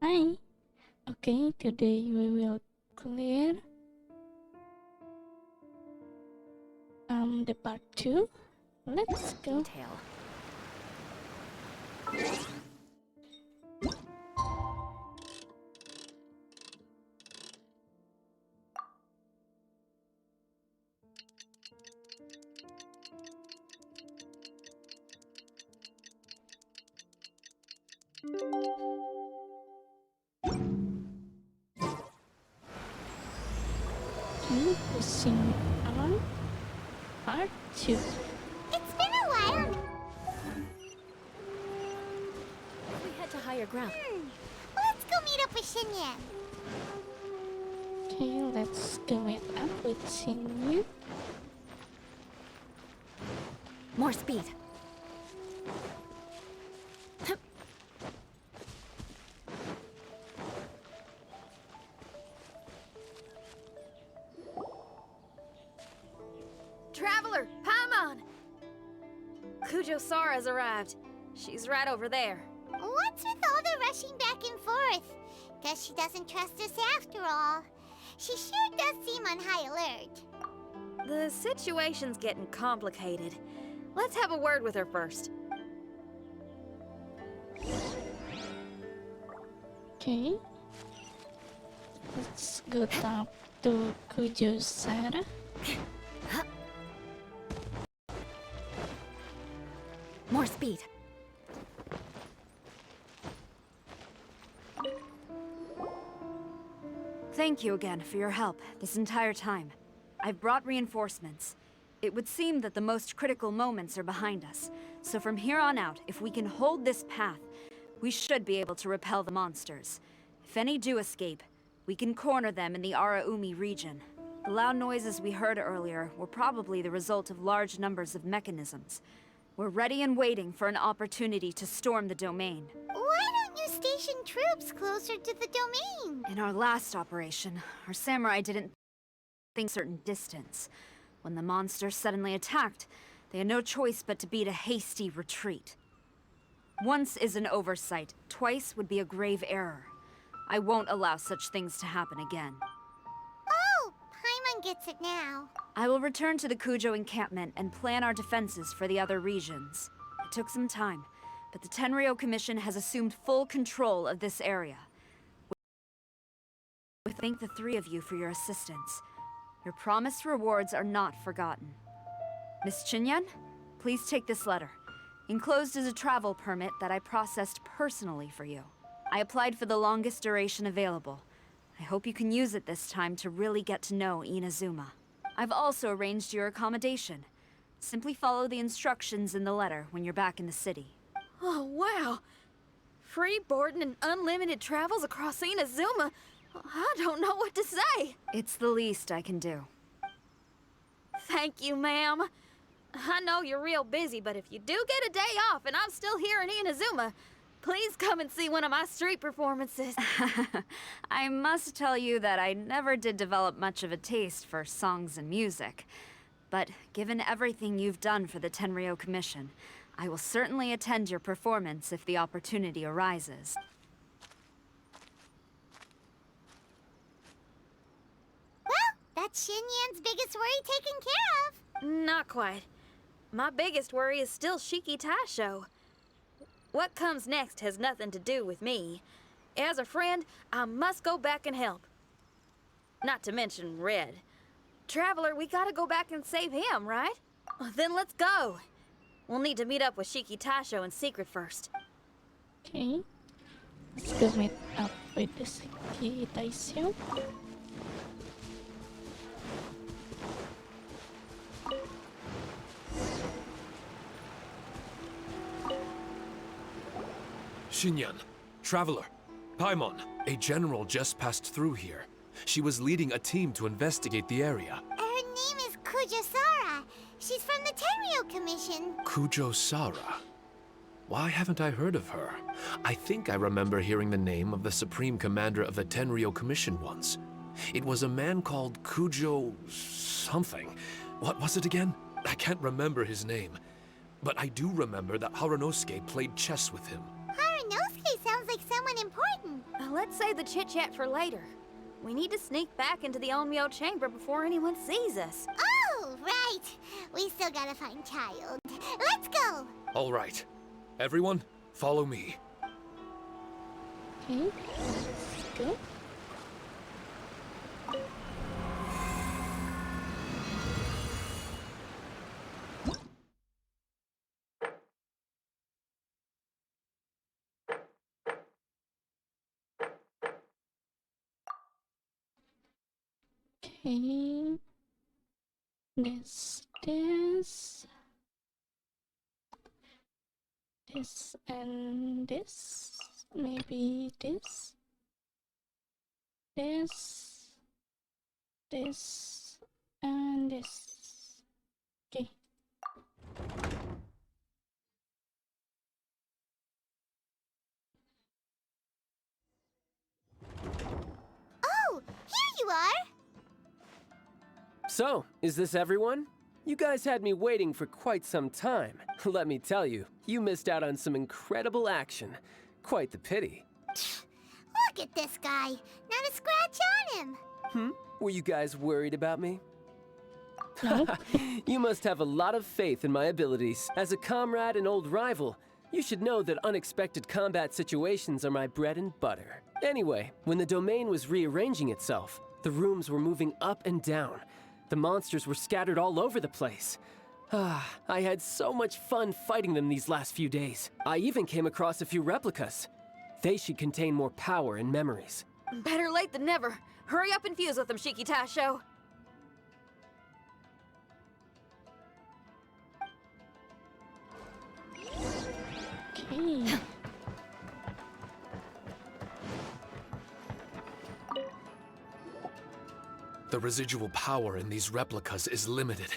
Hi. Okay, today we will clear the part 2. Let's go. Detail. Okay, pushing on part 2. It's been a while. We head to higher ground. Let's go meet up with Xinyan. Okay, let's go meet up with Xinyan. More speed. Traveler, Paimon! Kujou Sara's arrived. She's right over there. What's with all the rushing back and forth? Guess she doesn't trust us after all. She sure does seem on high alert. The situation's getting complicated. Let's have a word with her first. Okay. Let's go talk to Kujou Sara. More speed. Thank you again for your help this entire time. I've brought reinforcements. It would seem that the most critical moments are behind us. So from here on out, if we can hold this path, we should be able to repel the monsters. If any do escape, we can corner them in the Araumi region. The loud noises we heard earlier were probably the result of large numbers of mechanisms. We're ready and waiting for an opportunity to storm the domain. Why don't you station troops closer to the domain? In our last operation, our samurai didn't think a certain distance. When the monsters suddenly attacked, they had no choice but to beat a hasty retreat. Once is an oversight, twice would be a grave error. I won't allow such things to happen again. Oh, Paimon gets it now. I will return to the Kujou encampment and plan our defenses for the other regions. It took some time, but the Tenryou Commission has assumed full control of this area. We thank the three of you for your assistance. Your promised rewards are not forgotten. Miss Xinyan, please take this letter. Enclosed is a travel permit that I processed personally for you. I applied for the longest duration available. I hope you can use it this time to really get to know Inazuma. I've also arranged your accommodation. Simply follow the instructions in the letter when you're back in the city. Oh, wow! Free boarding and unlimited travels across Inazuma? I don't know what to say. It's the least I can do. Thank you, ma'am. I know you're real busy, but if you do get a day off and I'm still here in Inazuma, please come and see one of my street performances. I must tell you that I never did develop much of a taste for songs and music. But given everything you've done for the Tenryou Commission, I will certainly attend your performance if the opportunity arises. Well, that's Xinyan's biggest worry taken care of. Not quite. My biggest worry is still Shiki Taishou. What comes next has nothing to do with me. As a friend, I must go back and help. Not to mention Red. Traveler, we gotta go back and save him, right? Then let's go. We'll need to meet up with Shiki Taishou in secret first. Okay. Let's go meet up with the Shiki Taishou. Xinyan, Traveler, Paimon, a general just passed through here. She was leading a team to investigate the area. Her name is Kujou Sara. She's from the Tenryou Commission. Kujou Sara. Why haven't I heard of her? I think I remember hearing the name of the Supreme Commander of the Tenryou Commission once. It was a man called Kujou something. What was it again? I can't remember his name. But I do remember that Haranosuke played chess with him. Haranosuke? birthday sounds like someone important. Let's save the chit-chat for later. We need to sneak back into the Onmyou chamber before anyone sees us. Oh, right. We still gotta find Child. Let's go! All right. Everyone, follow me. Okay, let's go. Okay. This and this. Maybe this. This and this. Okay. Oh, here you are! So, is this everyone? You guys had me waiting for quite some time. Let me tell you, you missed out on some incredible action. Quite the pity. Look at this guy. Not a scratch on him. Were you guys worried about me? No. You must have a lot of faith in my abilities. As a comrade and old rival, you should know that unexpected combat situations are my bread and butter. Anyway, when the domain was rearranging itself, the rooms were moving up and down. The monsters were scattered all over the place. I had so much fun fighting them these last few days. I even came across a few replicas. They should contain more power and memories. Better late than never. Hurry up and fuse with them, Shiki Taishou. Okay. The residual power in these replicas is limited.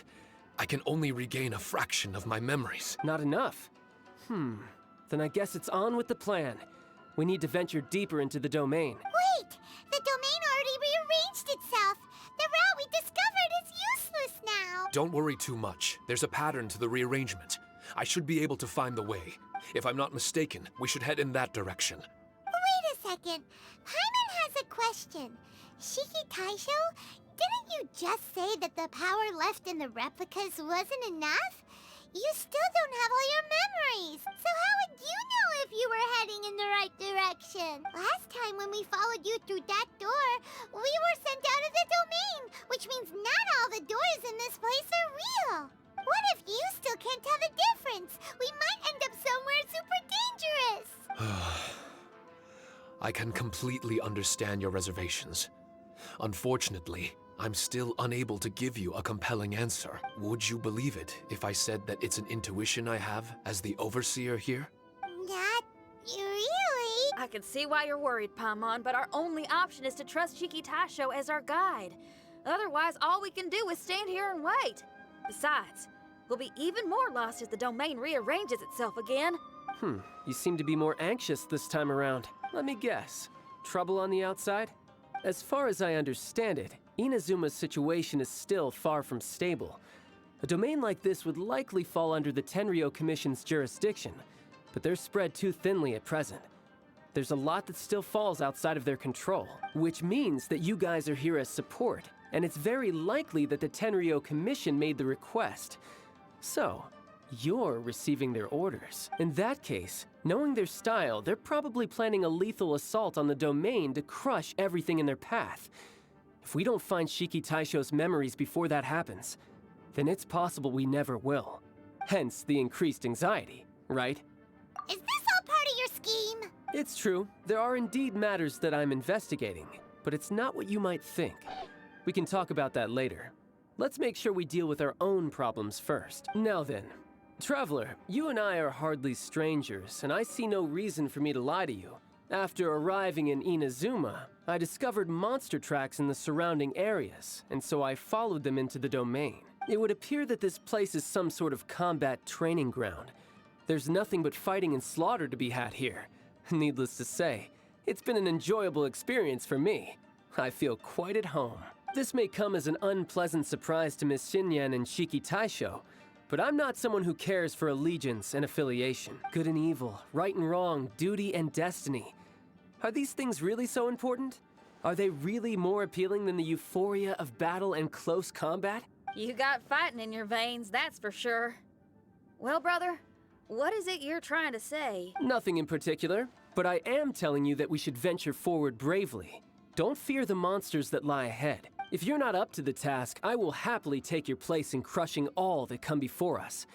I can only regain a fraction of my memories. Not enough? Then I guess it's on with the plan. We need to venture deeper into the domain. Wait! The domain already rearranged itself! The route we discovered is useless now! Don't worry too much. There's a pattern to the rearrangement. I should be able to find the way. If I'm not mistaken, we should head in that direction. Wait a second. Paimon has a question. Shiki Taishou, didn't you just say that the power left in the replicas wasn't enough? You still don't have all your memories. So how would you know if you were heading in the right direction? Last time when we followed you through that door, we were sent out of the domain, which means not all the doors in this place are real. What if you still can't tell the difference? We might end up somewhere super dangerous. I can completely understand your reservations. Unfortunately, I'm still unable to give you a compelling answer. Would you believe it if I said that it's an intuition I have as the overseer here? Not really. I can see why you're worried, Paimon, but our only option is to trust Shiki Taishou as our guide. Otherwise, all we can do is stand here and wait. Besides, we'll be even more lost if the domain rearranges itself again. You seem to be more anxious this time around. Let me guess. Trouble on the outside? As far as I understand it, Inazuma's situation is still far from stable. A domain like this would likely fall under the Tenryou Commission's jurisdiction, but they're spread too thinly at present. There's a lot that still falls outside of their control, which means that you guys are here as support, and it's very likely that the Tenryou Commission made the request. So, you're receiving their orders. In that case, knowing their style, they're probably planning a lethal assault on the domain to crush everything in their path. If we don't find Shiki Taishou's memories before that happens, then it's possible we never will. Hence the increased anxiety, right? Is this all part of your scheme? It's true, there are indeed matters that I'm investigating, but it's not what you might think. We can talk about that later. Let's make sure we deal with our own problems first. Now then, Traveler, you and I are hardly strangers, and I see no reason for me to lie to you. After arriving in Inazuma, I discovered monster tracks in the surrounding areas, and so I followed them into the domain. It would appear that this place is some sort of combat training ground. There's nothing but fighting and slaughter to be had here. Needless to say, it's been an enjoyable experience for me. I feel quite at home. This may come as an unpleasant surprise to Miss Xinyan and Shiki Taishou, but I'm not someone who cares for allegiance and affiliation. Good and evil, right and wrong, duty and destiny. Are these things really so important? Are they really more appealing than the euphoria of battle and close combat? You got fighting in your veins, that's for sure. Well, brother, what is it you're trying to say? Nothing in particular, but I am telling you that we should venture forward bravely. Don't fear the monsters that lie ahead. If you're not up to the task, I will happily take your place in crushing all that come before us.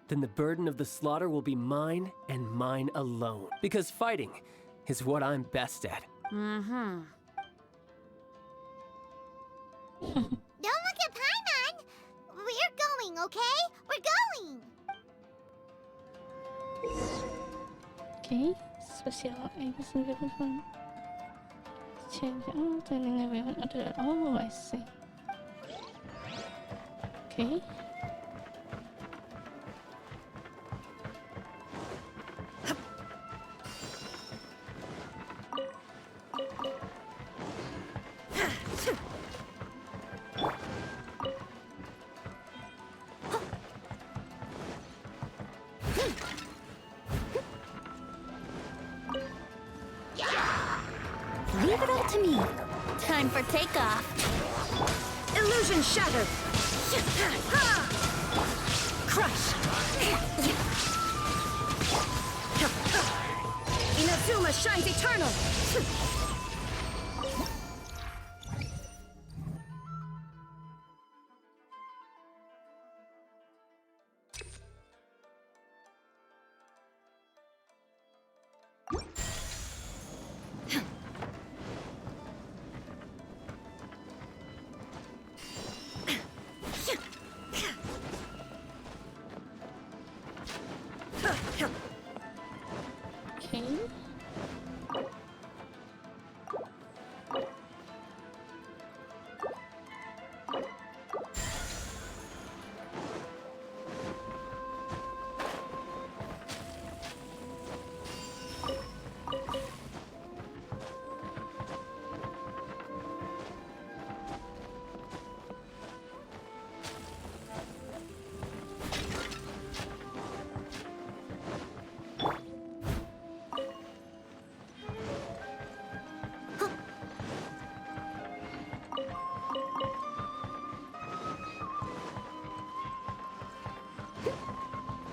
Then the burden of the slaughter will be mine and mine alone. Because fighting is what I'm best at. Mm-hmm. Don't look at Paimon! We're going, okay? We're going! Okay, special aims and different. Change all turning everyone other. Oh, I see. Okay. Leave it all to me. Time for takeoff. Illusion shattered! Crush! Inazuma shines eternal! Okay.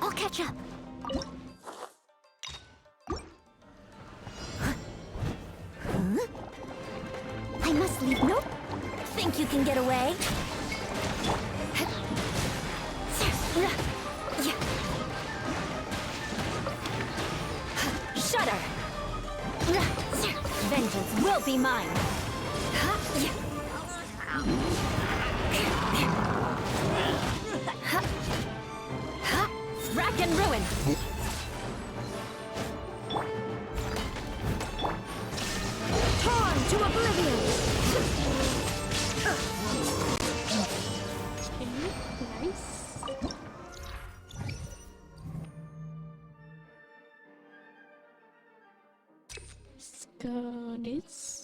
I'll catch up. Huh? I must leave. Nope. Think you can get away? Shudder! Vengeance will be mine! Rack and ruin! Torn to oblivion! Okay, nice. Let's go this.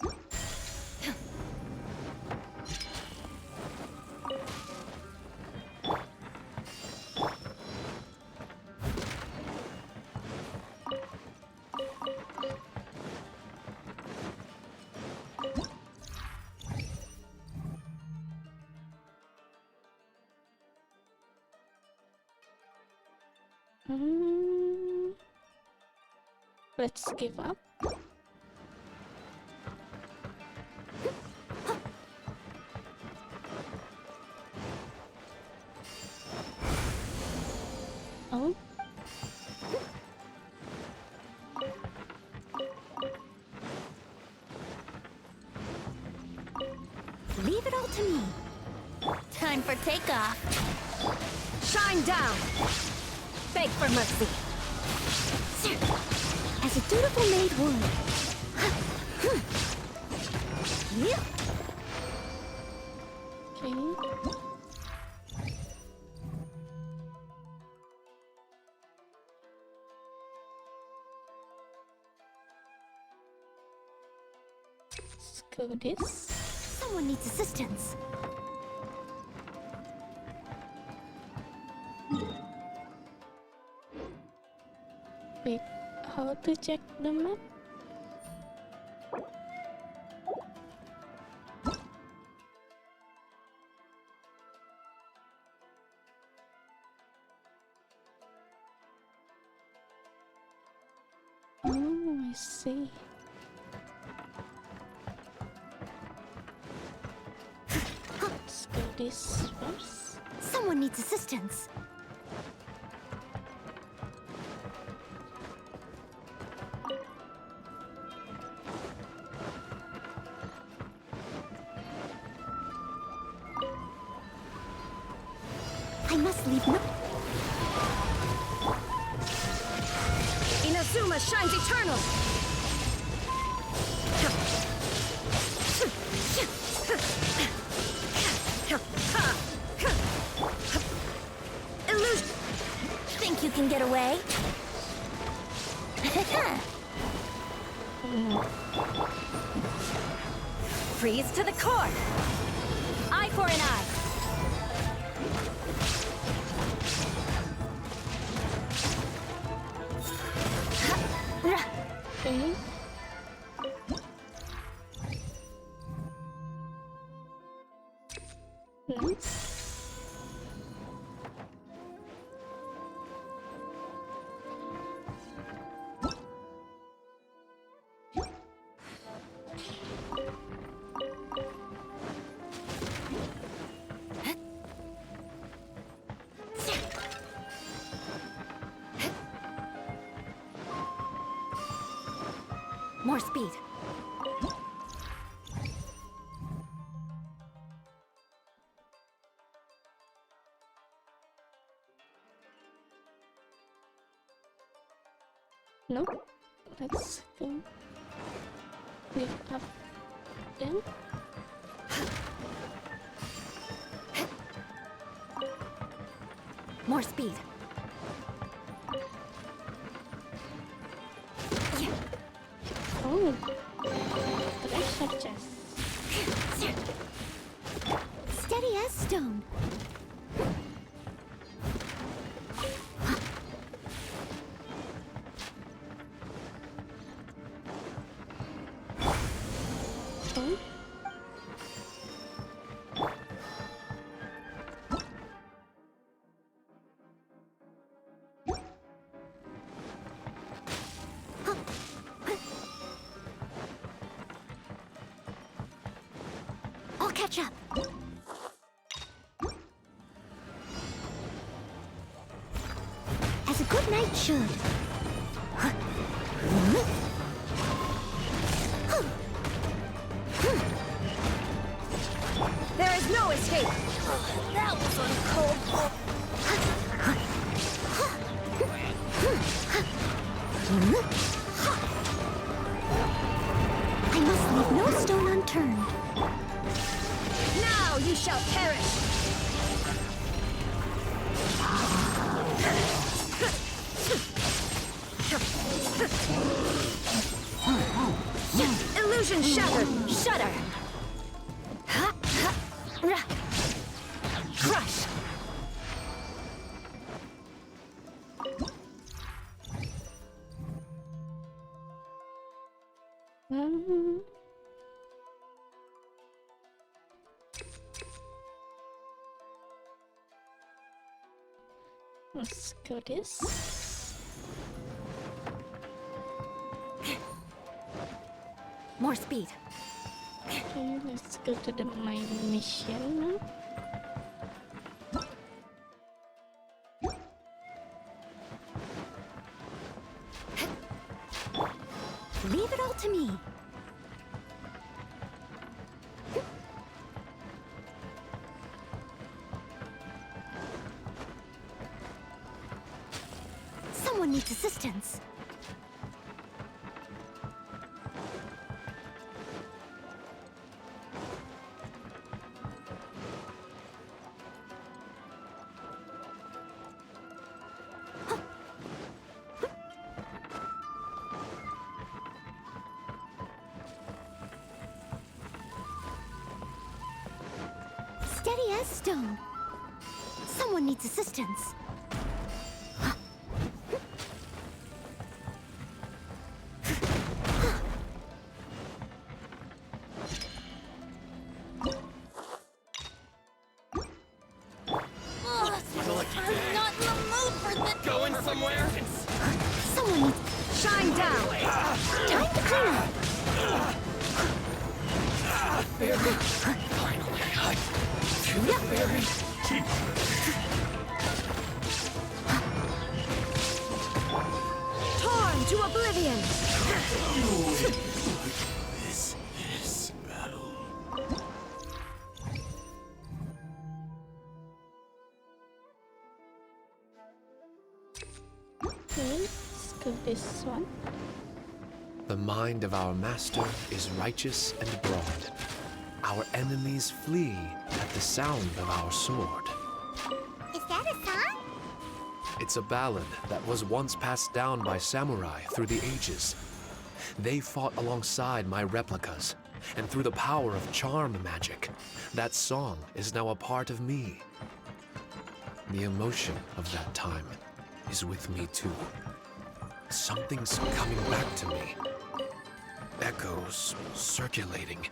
Let's give up. Oh. Leave it all to me. Time for takeoff. Shine down! Beg for mercy. As a dutiful maid would. Yeah. Okay. Let's go this. Someone needs assistance. to check the map. Oh, I see. Let's go this first. Someone needs assistance. I must leave no... Inazuma shines eternal! Illusion! Think you can get away? Freeze to the core! Eye for an eye! Okay. Nice. More speed. Nope. Let's go. Lift up then. More speed. Oh. Treasure chest. Steady as stone. Oh. I'll catch up. As a good knight should. There is no escape! That was on I must leave no stone unturned. Now you shall perish! Illusion shattered! Shudder! Crush! Let's go this. More speed. Okay, let's go to the main mission now. Leave it all to me. Someone needs assistance. Steady as stone. Someone needs assistance. to this one. The mind of our master is righteous and broad. Our enemies flee at the sound of our sword. Is that a song? It's a ballad that was once passed down by samurai through the ages. They fought alongside my replicas, and through the power of charm magic, that song is now a part of me. The emotion of that time is with me too. Something's coming back to me. Echoes circulating.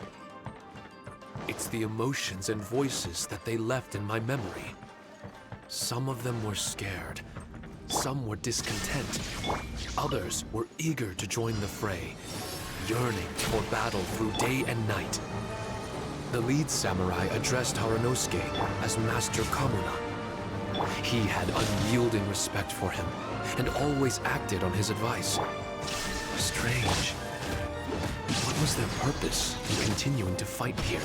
It's the emotions and voices that they left in my memory. Some of them were scared. Some were discontent. Others were eager to join the fray, yearning for battle through day and night. The lead samurai addressed Haranosuke as Master Kamuna. He had unyielding respect for him, and always acted on his advice. Strange. What was their purpose in continuing to fight here?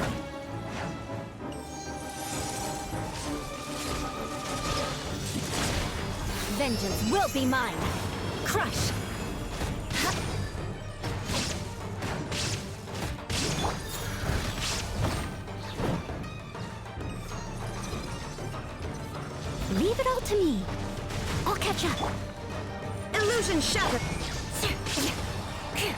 Vengeance will be mine. Crush! Leave it all to me. I'll catch up. Illusion shattered! Okay.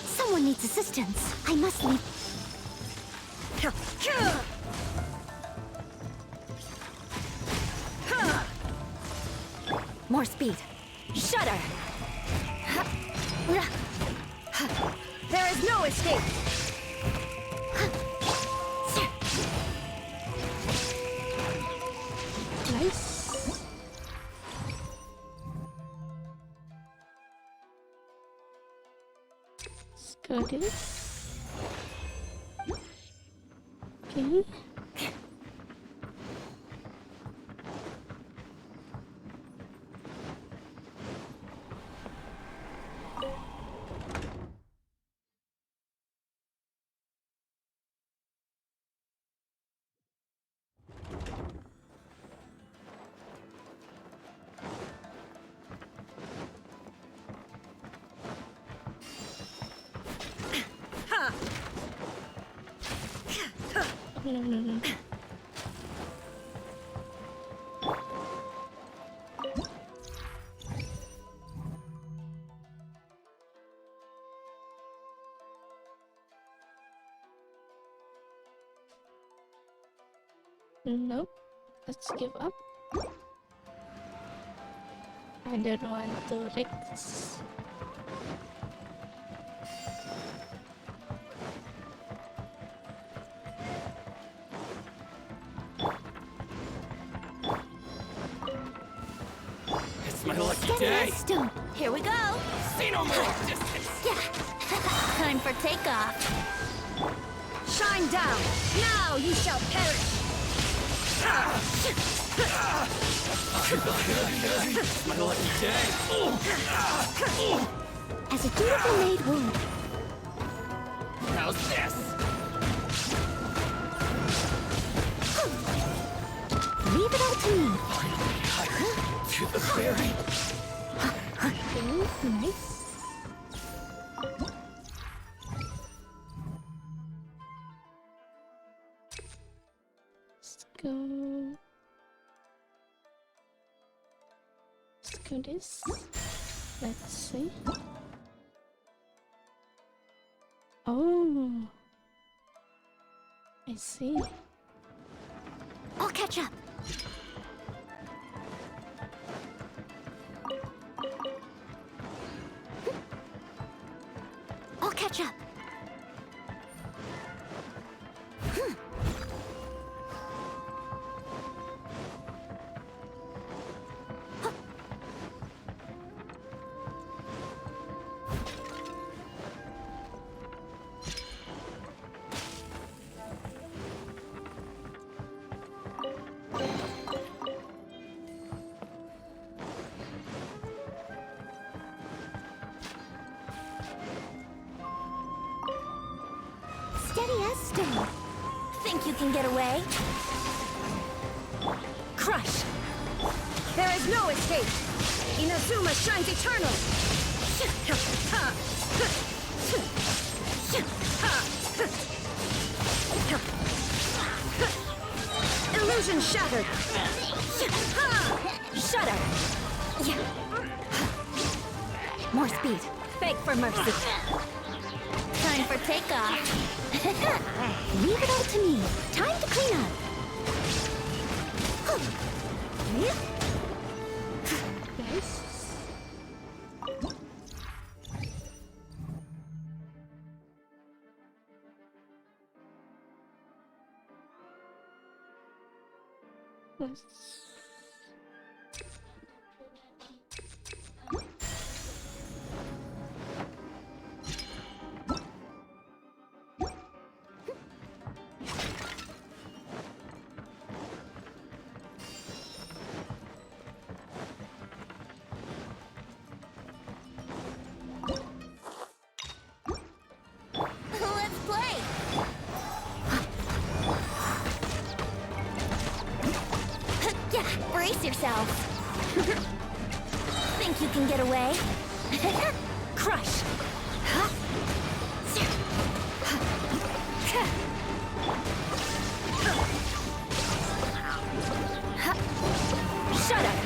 Someone needs assistance. I must leave. More speed. Shudder! There is no escape! Nice. Let's go this. Okay. No. Nope. Let's give up. I don't want to risk. It's my lucky day. Stone. Here we go! See no more distance. Time for takeoff. Shine down! Now you shall perish! It's my lucky day. As a dutiful maid would. How's this? Leave it all to me. To the fairy. Okay, nice. Let's go. Let's go this. Let's see. Oh, I see. I'll catch up. I'll catch up. steady as stone. Think you can get away? Crush! There is no escape! Inazuma shines eternal! Illusion shattered! Shut up! More speed. Beg for mercy. Time for takeoff. Leave it all to me. Time to clean up. Nice. Let's... Let's play! Yeah, brace yourself. Think you can get away? Crush! Shut up!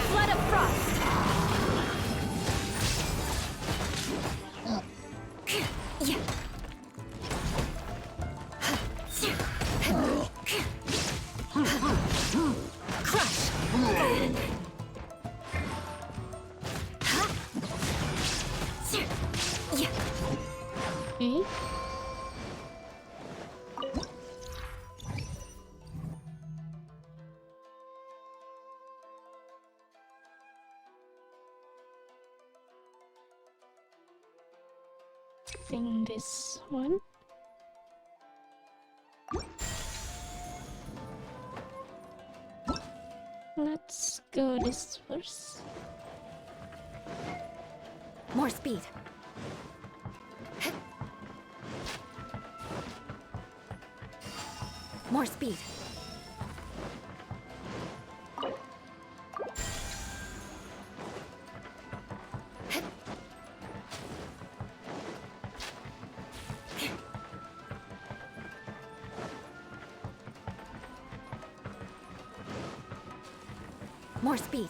Flood of frost! Yeah. Crush! Yeah. Okay. Think this one. Let's go this first. More speed. More speed. More speed.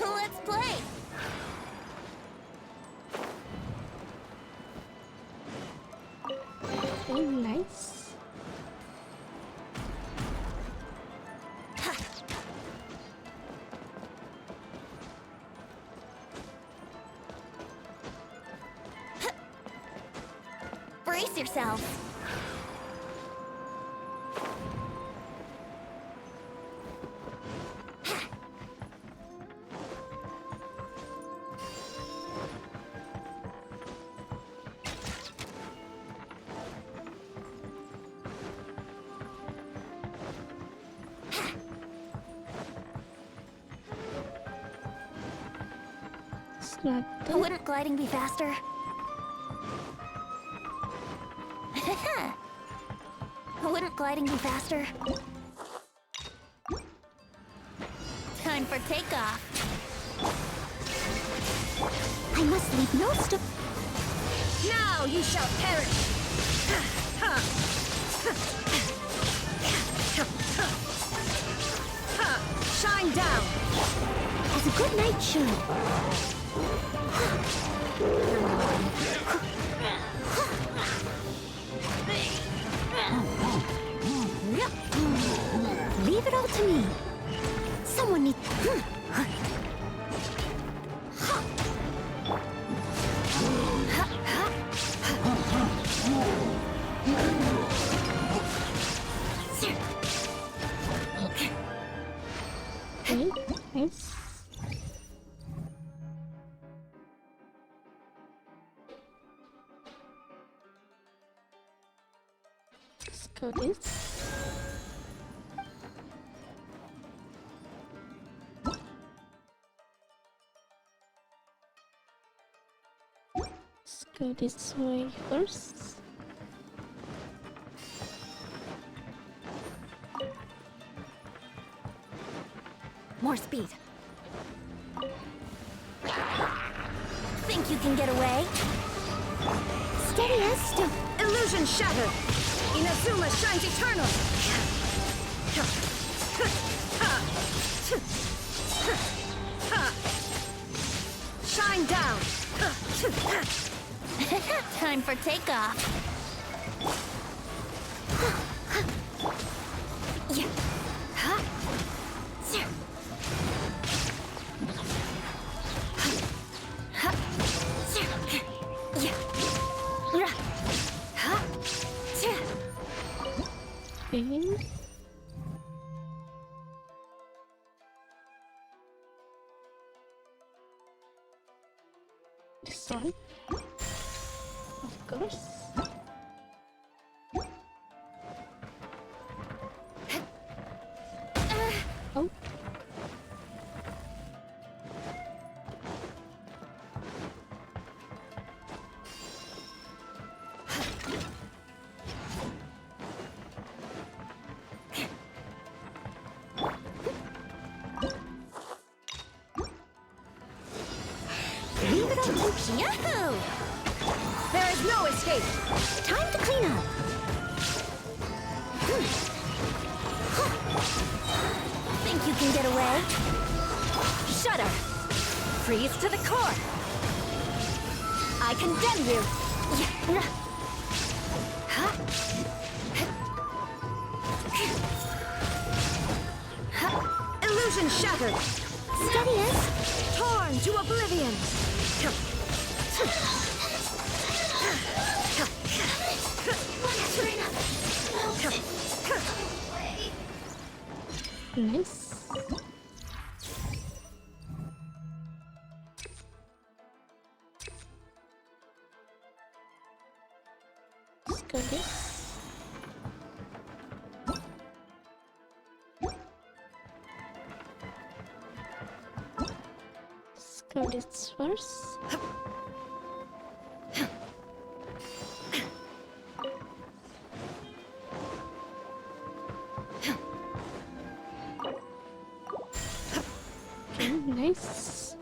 Let's play. Okay, nice. Brace yourself. It's not that. Wouldn't gliding be faster? Wouldn't gliding be faster? Time for takeoff. I must leave no stone. Now you shall perish! Shine down! As a good knight should. Leave it all to me. Someone needs... go this. Let's go this way first. More speed. Think you can get away? Steady as still. Illusion shattered! Inazuma shines eternal! Shine down! Time for takeoff. Yeah. Huh? Okay. This one, of course. Oh. Yahoo! There is no escape! Time to clean up. Think you can get away? Shudder! Freeze to the core! I condemn you! Illusion shattered! Steady as. Torn to oblivion! Nice. Let's go this. Let's go this first. Okay, nice.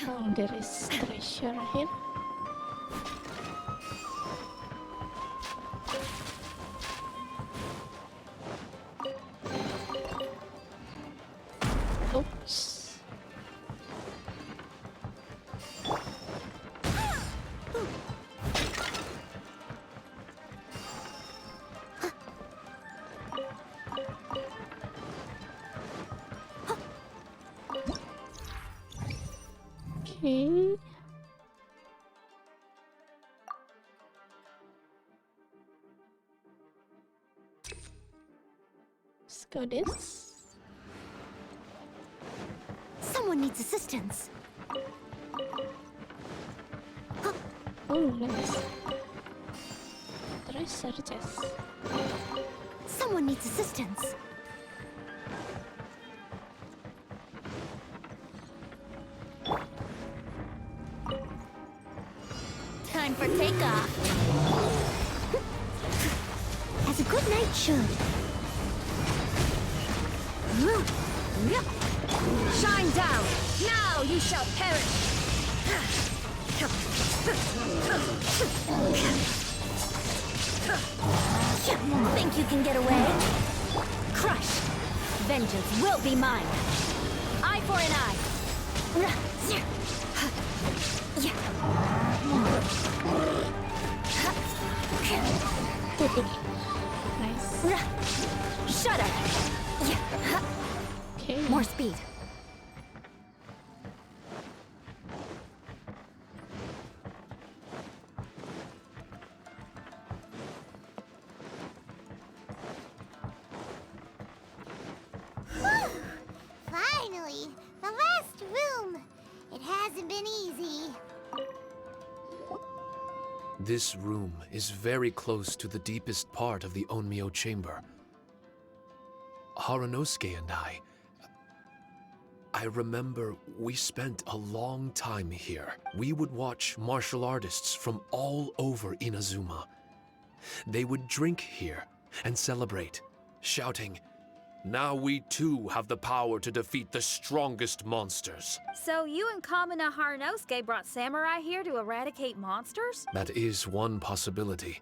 Oh, there is treasure here. Oops. Okay. Let's go this. Someone needs assistance. Oh, nice. Divergences. Someone needs assistance. Time for takeoff. As a good knight should. Shine down! Now you shall perish! Think you can get away? Crush! Vengeance will be mine! Eye for an eye! Nice. Shudder! Okay. More speed. Finally! The last room. It hasn't been easy. This room is very close to the deepest part of the Onmyou chamber. Haranosuke and I remember we spent a long time here. We would watch martial artists from all over Inazuma. They would drink here and celebrate, shouting, "Now we too have the power to defeat the strongest monsters." So you and Kamina Haranosuke brought samurai here to eradicate monsters? That is one possibility.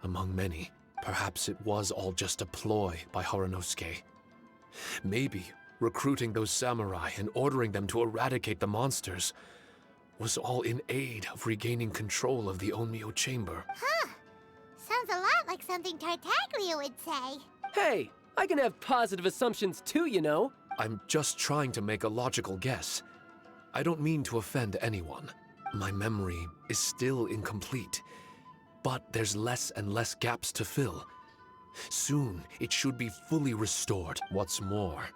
Among many, perhaps it was all just a ploy by Haranosuke. Maybe recruiting those samurai and ordering them to eradicate the monsters was all in aid of regaining control of the Onmyou chamber. Huh. Sounds a lot like something Tartaglia would say. Hey, I can have positive assumptions too, you know. I'm just trying to make a logical guess. I don't mean to offend anyone. My memory is still incomplete, but there's less and less gaps to fill. Soon, it should be fully restored. What's more,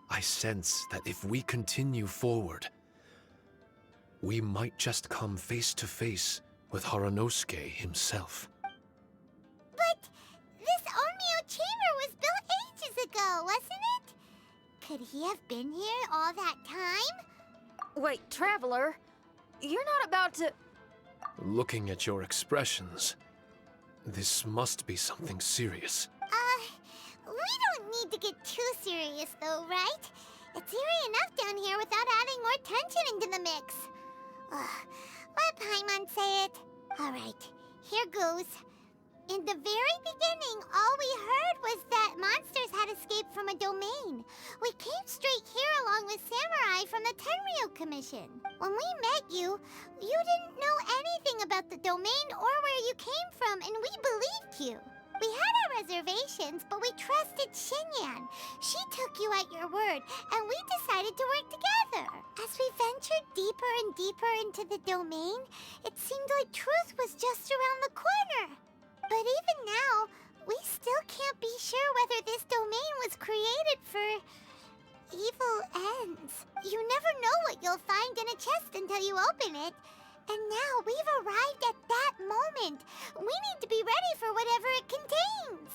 I sense that if we continue forward, we might just come face to face with Haranosuke himself. But this Onmyou chamber was built ages ago, wasn't it? Could he have been here all that time? Wait, Traveler, you're not about to... Looking at your expressions, this must be something serious. We don't need to get too serious though, right? It's eerie enough down here without adding more tension into the mix. Let Paimon say it. Alright, here goes. In the very beginning, all we heard was that monsters had escaped from a domain. We came straight here along with samurai from the Tenryou Commission. When we met you, you didn't know anything about the domain or where you came from, and we believed you. We had our reservations, but we trusted Xinyan. She took you at your word, and we decided to work together. As we ventured deeper and deeper into the domain, it seemed like truth was just around the corner. But even now, we still can't be sure whether this domain was created for evil ends. You never know what you'll find in a chest until you open it. And now we've arrived at that moment. We need to be ready for whatever it contains.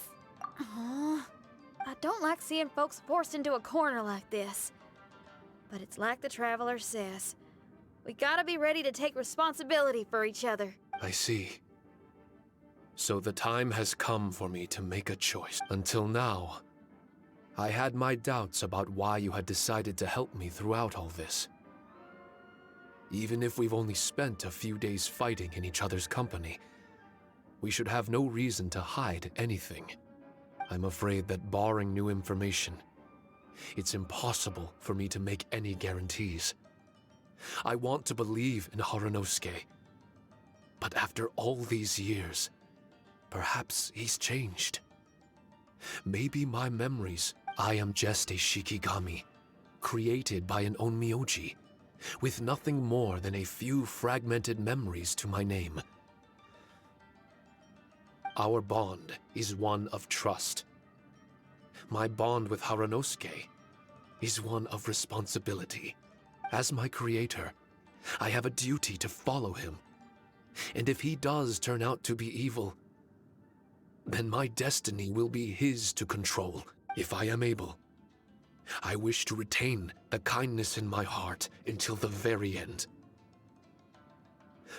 I don't like seeing folks forced into a corner like this. But it's like the Traveler says. We gotta be ready to take responsibility for each other. I see. So the time has come for me to make a choice. Until now, I had my doubts about why you had decided to help me throughout all this. Even if we've only spent a few days fighting in each other's company, we should have no reason to hide anything. I'm afraid that barring new information, it's impossible for me to make any guarantees. I want to believe in Haranosuke, but after all these years, perhaps he's changed. Maybe my memories, I am just a Shikigami, created by an Onmyoji, with nothing more than a few fragmented memories to my name. Our bond is one of trust. My bond with Haranosuke is one of responsibility. As my creator, I have a duty to follow him. And if he does turn out to be evil, then my destiny will be his to control, if I am able. I wish to retain the kindness in my heart until the very end.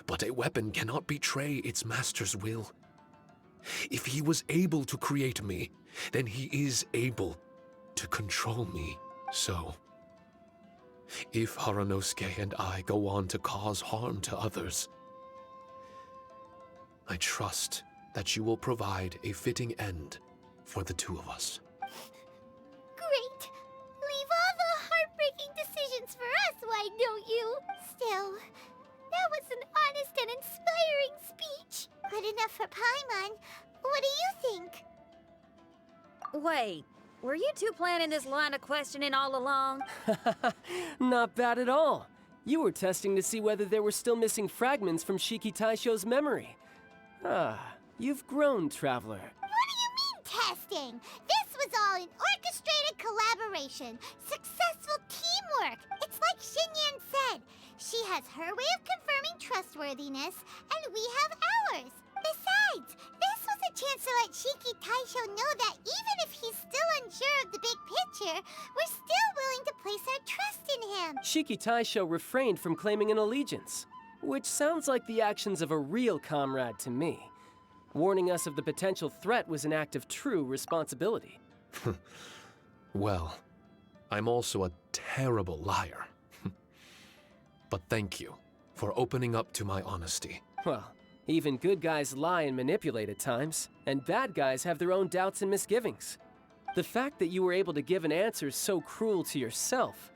But a weapon cannot betray its master's will. If he was able to create me, then he is able to control me. So, if Haranosuke and I go on to cause harm to others, I trust that you will provide a fitting end for the two of us. Great! Leave all the heartbreaking decisions for us, why don't you? Still, that was an honest and inspiring speech. Good enough for Paimon. What do you think? Wait, were you two planning this line of questioning all along? Not bad at all. You were testing to see whether there were still missing fragments from Shiki Taishou's memory. You've grown, Traveler. What do you mean, testing? This was all an orchestrated collaboration. Successful teamwork. work. It's like Xinyan said. She has her way of confirming trustworthiness, and we have ours. Besides, this was a chance to let Shiki Taishou know that even if he's still unsure of the big picture, we're still willing to place our trust in him. Shiki Taishou refrained from claiming an allegiance, which sounds like the actions of a real comrade to me. Warning us of the potential threat was an act of true responsibility. Well, I'm also a terrible liar. But thank you for opening up to my honesty. Well, even good guys lie and manipulate at times, and bad guys have their own doubts and misgivings. The fact that you were able to give an answer so cruel to yourself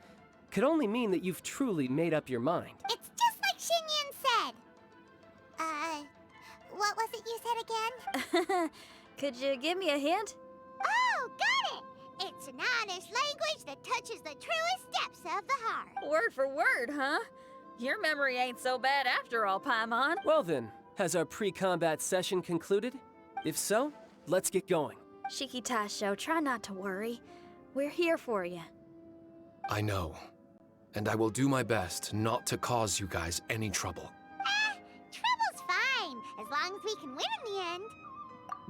could only mean that you've truly made up your mind. It's just like Xinyan said. What was it you said again? Could you give me a hint? Oh, got it! It's an honest language that touches the truest depths of the heart. Word for word, huh? Your memory ain't so bad after all, Paimon. Well then, has our pre-combat session concluded? If so, let's get going. Shiki Taishou, try not to worry. We're here for you. I know. And I will do my best not to cause you guys any trouble. Trouble's fine, as long as we can win in the end.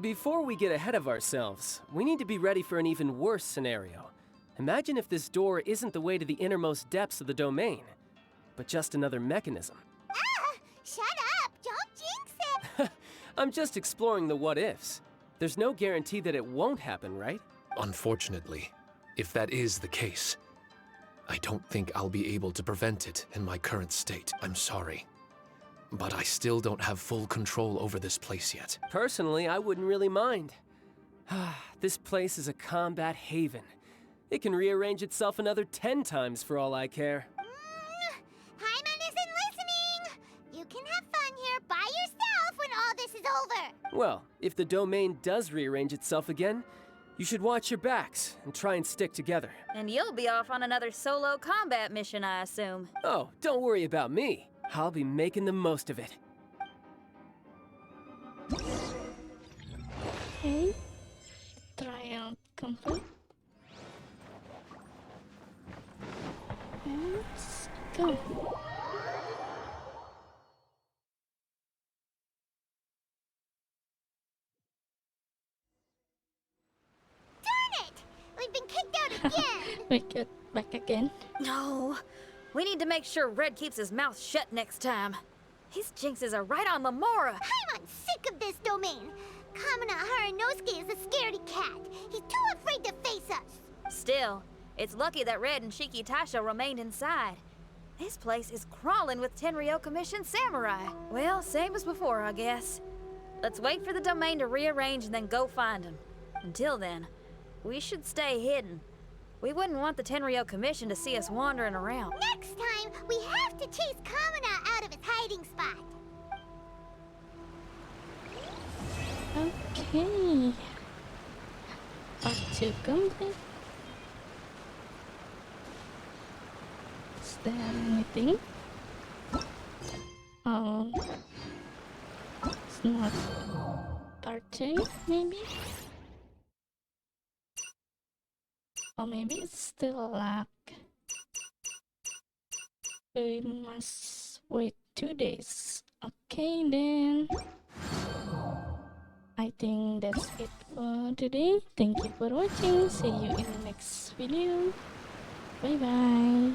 Before we get ahead of ourselves, we need to be ready for an even worse scenario. Imagine if this door isn't the way to the innermost depths of the domain, but just another mechanism. Shut up! Don't jinx it! I'm just exploring the what-ifs. There's no guarantee that it won't happen, right? Unfortunately, if that is the case, I don't think I'll be able to prevent it in my current state. I'm sorry. But I still don't have full control over this place yet. Personally, I wouldn't really mind. This place is a combat haven. It can rearrange itself another 10 times for all I care. Paimon isn't listening! You can have fun here by yourself when all this is over! Well, if the domain does rearrange itself again, you should watch your backs and try and stick together. And you'll be off on another solo combat mission, I assume. Oh, don't worry about me. I'll be making the most of it. Okay. Trial complete. Let's go. Darn it! We've been kicked out again! We get back again. No. We need to make sure Red keeps his mouth shut next time. His jinxes are right on Lamora. I'm sick of this domain! Kamina Haranosuke is a scaredy cat. He's too afraid to face us. Still, it's lucky that Red and Shiki Taishou remained inside. This place is crawling with Tenryou commissioned samurai. Well, same as before, I guess. Let's wait for the domain to rearrange and then go find him. Until then, we should stay hidden. We wouldn't want the Tenryou commission to see us wandering around. Next time, we have to chase Kamina out of his hiding spot. Okay. Part 2 complete. Is there anything? Oh. It's not part 2, maybe? Or maybe it's still luck. We must wait 2 days. Okay then. I think that's it for today. Thank you for watching. See you in the next video. Bye bye.